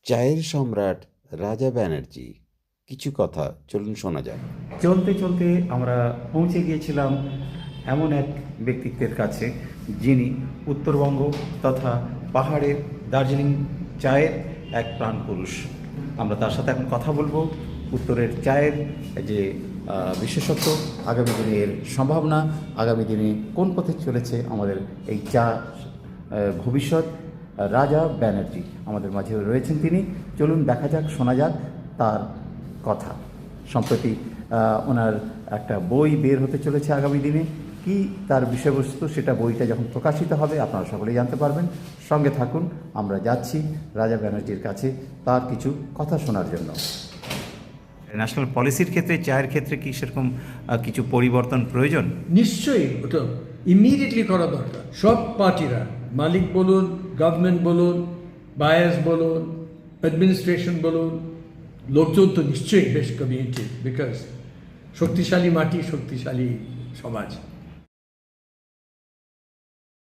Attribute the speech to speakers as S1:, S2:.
S1: চায়ের সম্রাট রাজা ব্যানার্জি কিছু কথা চলুন শোনা যাক।
S2: চলতে চলতে আমরা পৌঁছে গিয়েছিলাম এমন এক ব্যক্তিত্বের কাছে যিনি উত্তরবঙ্গ তথা পাহাড়ের দার্জিলিং চায়ের এক প্রাণপুরুষ। আমরা তার সাথে এখন কথা বলবো উত্তরের চায়ের যে বিশেষত্ব, আগামী দিনের সম্ভাবনা, আগামী দিনে কোন পথে চলেছে আমাদের এই চা ভবিষ্যৎ। রাজা ব্যানার্জি আমাদের মাঝে রয়েছেন তিনি। চলুন দেখা যাক, শোনা যাক তার কথা। সম্প্রতি ওনার একটা বই বের হতে চলেছে আগামী দিনে। কি তার বিষয়বস্তু, সেটা বইটা যখন প্রকাশিত হবে আপনারা সকলেই জানতে পারবেন। সঙ্গে থাকুন, আমরা যাচ্ছি রাজা ব্যানার্জির কাছে তার কিছু কথা শোনার জন্য। ন্যাশনাল পলিসির ক্ষেত্রে, চায়ের ক্ষেত্রে কি সেরকম কিছু পরিবর্তন প্রয়োজন?
S3: নিশ্চয়ই ওটা ইমিডিয়েটলি করা দরকার। সব পার্টিরা, মালিক বলুন, গভর্নমেন্ট বলুন, বায়ার্স বলুন, অ্যাডমিনিস্ট্রেশন বলুন, লোকজন তো নিশ্চয়ই বেশ কমিউনিটি, বিকজ শক্তিশালী মাটি, শক্তিশালী সমাজ।